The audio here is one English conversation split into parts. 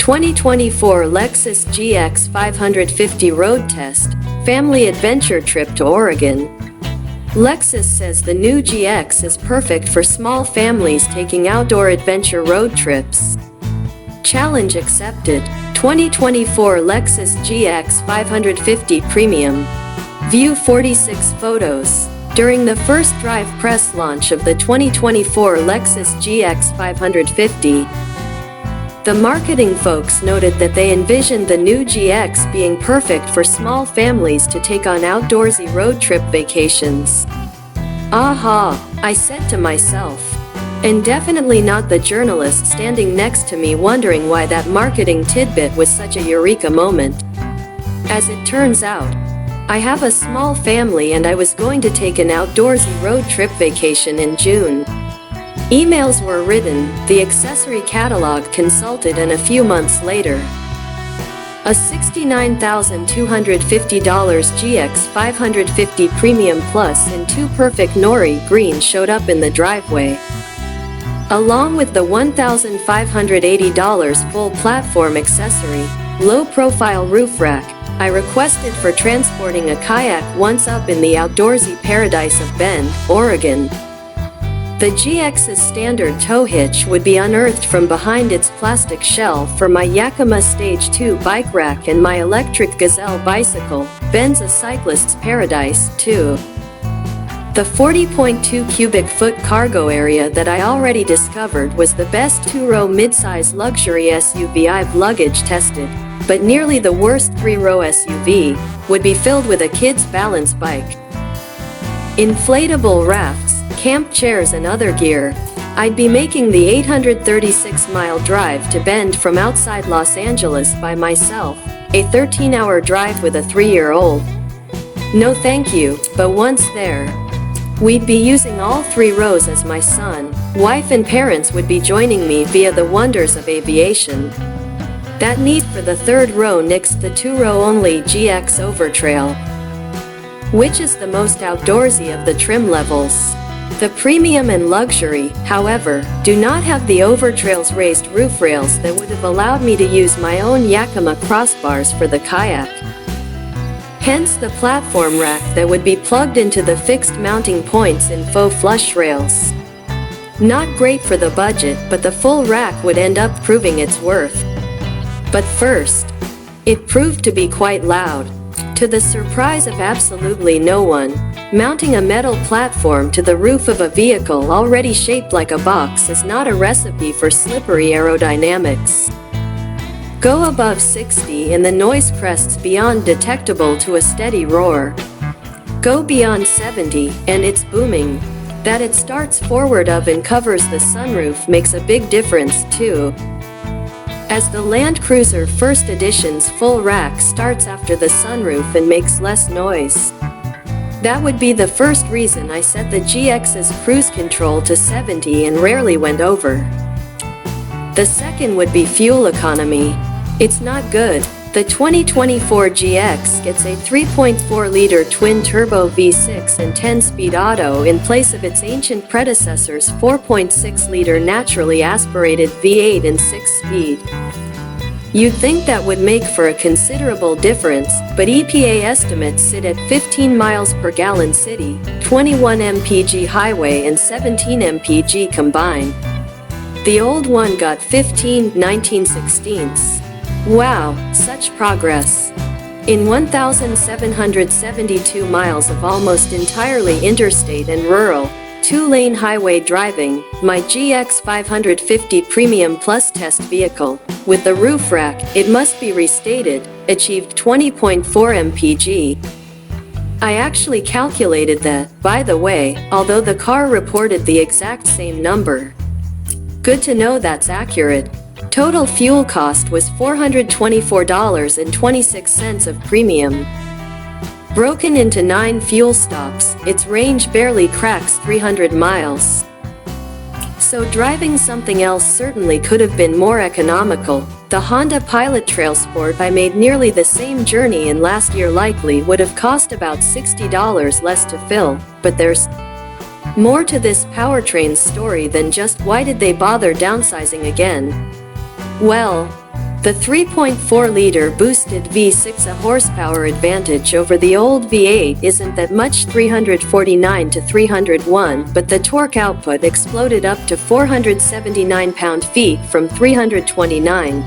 2024 Lexus GX 550 Road Test, Family Adventure Trip to Oregon. Lexus says the new GX is perfect for small families taking outdoor adventure road trips. Challenge accepted. 2024 Lexus GX 550 Premium. View 46 photos. During the first drive press launch of the 2024 Lexus GX 550, the marketing folks noted that they envisioned the new GX being perfect for small families to take on outdoorsy road trip vacations. Aha, I said to myself. And definitely not the journalist standing next to me wondering why that marketing tidbit was such a eureka moment. As it turns out, I have a small family and I was going to take an outdoorsy road trip vacation in June. Emails were written, the accessory catalog consulted, and a few months later, a $69,250 GX 550 Premium Plus in two perfect nori green showed up in the driveway. Along with the $1,580 full platform accessory, low-profile roof rack, I requested for transporting a kayak once up in the outdoorsy paradise of Bend, Oregon. The GX's standard tow hitch would be unearthed from behind its plastic shell for my Yakima Stage 2 bike rack and my electric Gazelle bicycle, Bend's a cyclist's paradise, too. The 40.2 cubic foot cargo area that I already discovered was the best two-row midsize luxury SUV I've luggage tested, but nearly the worst three-row SUV would be filled with a kid's balance bike, inflatable rafts, camp chairs and other gear. I'd be making the 836-mile drive to Bend from outside Los Angeles by myself, a 13-hour drive with a 3-year-old. No thank you, but once there, we'd be using all 3 rows as my son, wife and parents would be joining me via the wonders of aviation. That need for the 3rd row nixed the 2-row only GX Overtrail, which is the most outdoorsy of the trim levels. The Premium and Luxury, however, do not have the Overtrail's raised roof rails that would have allowed me to use my own Yakima crossbars for the kayak. Hence the platform rack that would be plugged into the fixed mounting points in faux flush rails. Not great for the budget, but the full rack would end up proving its worth. But first, it proved to be quite loud. To the surprise of absolutely no one, mounting a metal platform to the roof of a vehicle already shaped like a box is not a recipe for slippery aerodynamics. Go above 60 and the noise crests beyond detectable to a steady roar. Go beyond 70 and it's booming. That it starts forward of and covers the sunroof makes a big difference too, as the Land Cruiser First Edition's full rack starts after the sunroof and makes less noise. That would be the first reason I set the GX's cruise control to 70 and rarely went over. The second would be fuel economy. It's not good. The 2024 GX gets a 3.4-liter twin-turbo V6 and 10-speed auto in place of its ancient predecessor's 4.6-liter naturally aspirated V8 and 6-speed. You'd think that would make for a considerable difference, but EPA estimates sit at 15 miles per gallon city, 21 mpg highway and 17 mpg combined. The old one got 15/19/16. Wow, such progress. In 1,772 miles of almost entirely interstate and rural, 2-lane highway driving, my GX 550 Premium Plus test vehicle, with the roof rack, it must be restated, achieved 20.4 mpg. I actually calculated that, by the way, although the car reported the exact same number. Good to know that's accurate. Total fuel cost was $424.26 of premium. Broken into 9 fuel stops, its range barely cracks 300 miles. So driving something else certainly could have been more economical. The Honda Pilot Trail Sport I made nearly the same journey in last year likely would have cost about $60 less to fill, but there's more to this powertrain story than just why did they bother downsizing again. Well, The 3.4-liter boosted V6 a horsepower advantage over the old V8 isn't that much, 349 to 301, but the torque output exploded up to 479 pound-feet from 329.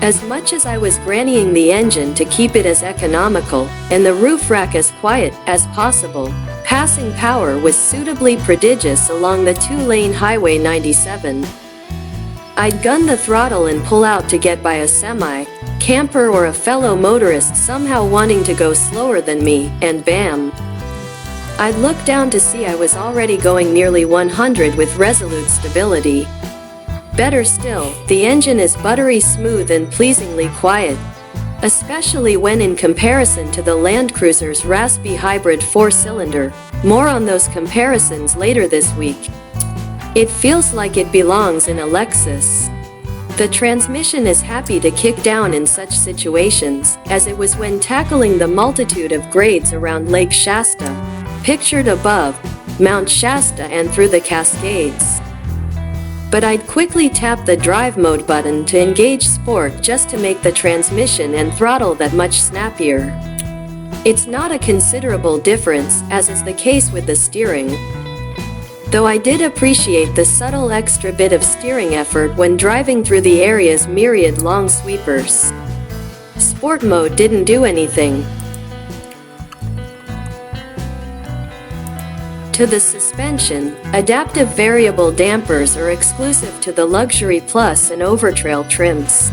As much as I was grannying the engine to keep it as economical, and the roof rack as quiet as possible, passing power was suitably prodigious along the two-lane Highway 97. I'd gun the throttle and pull out to get by a semi, camper or a fellow motorist somehow wanting to go slower than me, and bam! I'd look down to see I was already going nearly 100 with resolute stability. Better still, the engine is buttery smooth and pleasingly quiet, especially when in comparison to the Land Cruiser's raspy hybrid 4-cylinder. More on those comparisons later this week. It feels like it belongs in a Lexus. The transmission is happy to kick down in such situations, as it was when tackling the multitude of grades around Lake Shasta, pictured above, Mount Shasta and through the Cascades. But I'd quickly tap the drive mode button to engage sport just to make the transmission and throttle that much snappier. It's not a considerable difference, as is the case with the steering. Though I did appreciate the subtle extra bit of steering effort when driving through the area's myriad long sweepers. Sport mode didn't do anything. To the suspension, adaptive variable dampers are exclusive to the Luxury Plus and Overtrail trims.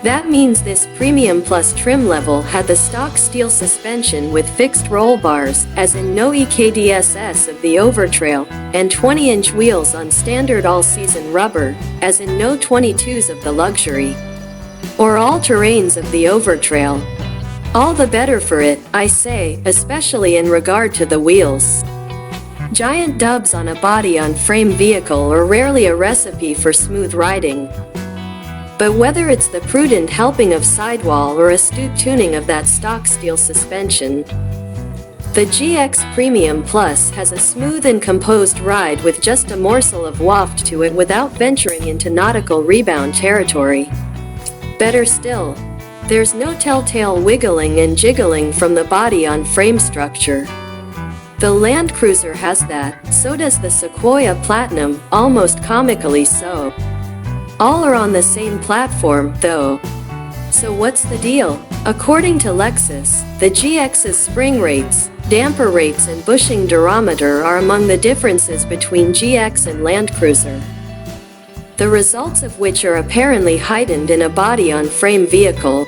That means this Premium Plus trim level had the stock steel suspension with fixed roll bars, as in no EKDSS of the Overtrail, and 20-inch wheels on standard all-season rubber, as in no 22s of the Luxury, or all-terrains of the Overtrail. All the better for it, I say, especially in regard to the wheels. Giant dubs on a body-on-frame vehicle are rarely a recipe for smooth riding. But whether it's the prudent helping of sidewall or astute tuning of that stock steel suspension, the GX Premium Plus has a smooth and composed ride with just a morsel of waft to it without venturing into nautical rebound territory. Better still, there's no telltale wiggling and jiggling from the body on frame structure. The Land Cruiser has that, so does the Sequoia Platinum, almost comically so. All are on the same platform, though. So what's the deal? According to Lexus, the GX's spring rates, damper rates and bushing durometer are among the differences between GX and Land Cruiser, the results of which are apparently heightened in a body-on-frame vehicle.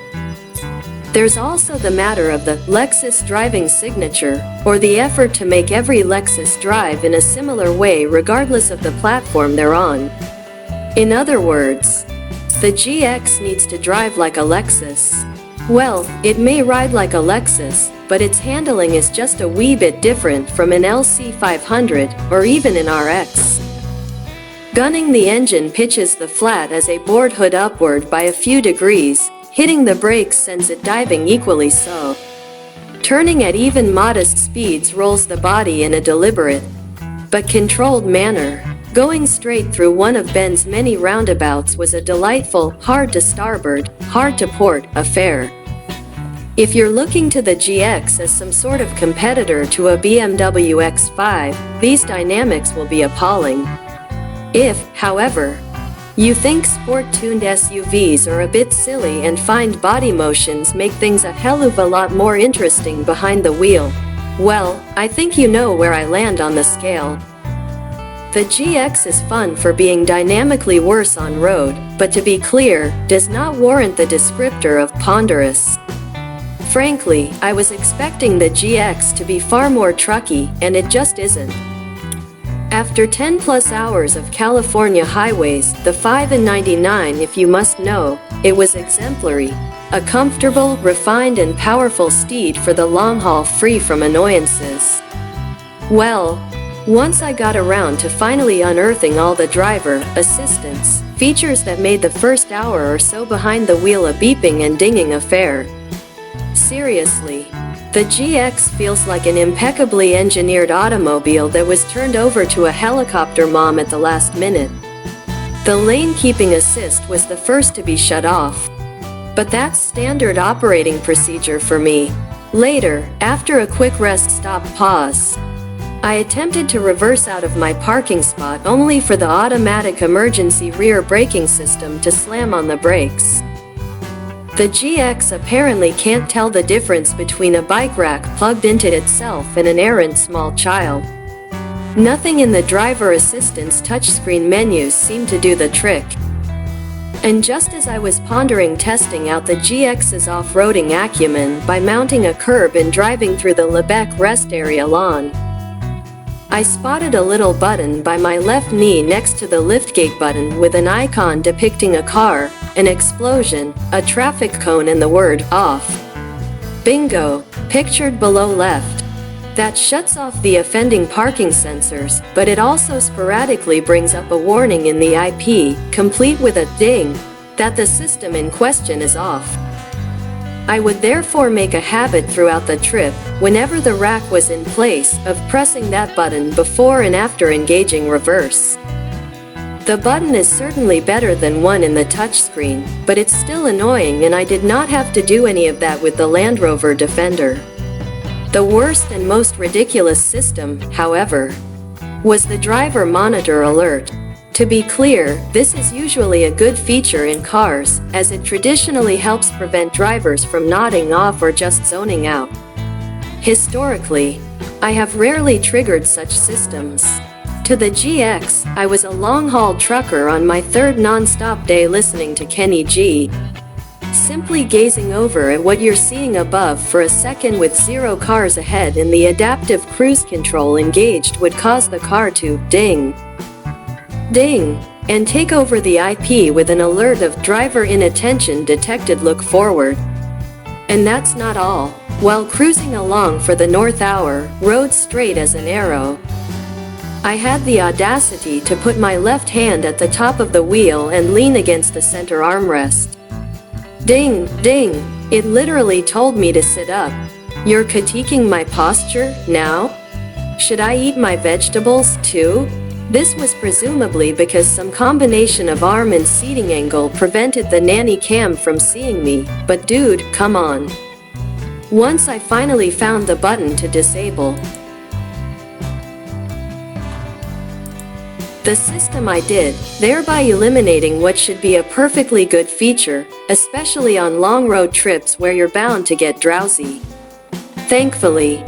There's also the matter of the Lexus driving signature, or the effort to make every Lexus drive in a similar way regardless of the platform they're on. In other words, the GX needs to drive like a Lexus. Well, it may ride like a Lexus, but its handling is just a wee bit different from an LC500 or even an RX. Gunning the engine pitches the flat as a board hood upward by a few degrees, hitting the brakes sends it diving equally so. Turning at even modest speeds rolls the body in a deliberate but controlled manner. Going straight through one of Ben's many roundabouts was a delightful, hard to starboard, hard to port affair. If you're looking to the GX as some sort of competitor to a BMW X5, these dynamics will be appalling. If, however, you think sport-tuned SUVs are a bit silly and find body motions make things a hell of a lot more interesting behind the wheel, well, I think you know where I land on the scale. The GX is fun for being dynamically worse on road, but to be clear, does not warrant the descriptor of ponderous. Frankly, I was expecting the GX to be far more trucky, and it just isn't. After 10+ hours of California highways, the 5 and 99 if you must know, it was exemplary. A comfortable, refined and powerful steed for the long haul free from annoyances. Well, once I got around to finally unearthing all the driver assistance features that made the first hour or so behind the wheel a beeping and dinging affair. Seriously, the GX feels like an impeccably engineered automobile that was turned over to a helicopter mom at the last minute. The lane keeping assist was the first to be shut off. But that's standard operating procedure for me. Later, after a quick rest stop pause, I attempted to reverse out of my parking spot only for the automatic emergency rear braking system to slam on the brakes. The GX apparently can't tell the difference between a bike rack plugged into itself and an errant small child. Nothing in the driver assistance touchscreen menus seemed to do the trick. And just as I was pondering testing out the GX's off-roading acumen by mounting a curb and driving through the Lebec rest area lawn, I spotted a little button by my left knee next to the liftgate button with an icon depicting a car, an explosion, a traffic cone and the word "off." Bingo, pictured below left. That shuts off the offending parking sensors, but it also sporadically brings up a warning in the IP, complete with a ding, that the system in question is off. I would therefore make a habit throughout the trip, whenever the rack was in place, of pressing that button before and after engaging reverse. The button is certainly better than one in the touchscreen, but it's still annoying and I did not have to do any of that with the Land Rover Defender. The worst and most ridiculous system, however, was the driver monitor alert. To be clear, this is usually a good feature in cars, as it traditionally helps prevent drivers from nodding off or just zoning out. Historically, I have rarely triggered such systems. To the GX, I was a long-haul trucker on my third non-stop day listening to Kenny G. Simply gazing over at what you're seeing above for a second with 0 cars ahead and the adaptive cruise control engaged would cause the car to ding, ding, and take over the IP with an alert of driver inattention detected, look forward. And that's not all. While cruising along for the North Hour, road straight as an arrow, I had the audacity to put my left hand at the top of the wheel and lean against the center armrest. Ding, ding, it literally told me to sit up. You're critiquing my posture, now? Should I eat my vegetables, too? This was presumably because some combination of arm and seating angle prevented the nanny cam from seeing me, but dude, come on. Once I finally found the button to disable the system, I did, thereby eliminating what should be a perfectly good feature, especially on long road trips where you're bound to get drowsy. Thankfully,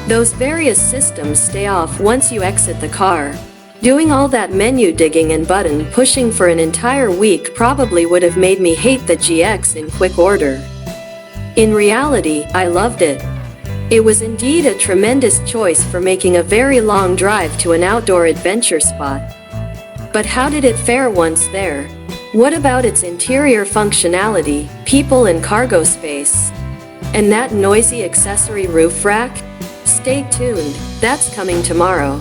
those various systems stay off once you exit the car. Doing all that menu digging and button pushing for an entire week probably would have made me hate the GX in quick order. In reality, I loved it. It was indeed a tremendous choice for making a very long drive to an outdoor adventure spot. But how did it fare once there? What about its interior functionality, people and cargo space? And that noisy accessory roof rack? Stay tuned, that's coming tomorrow.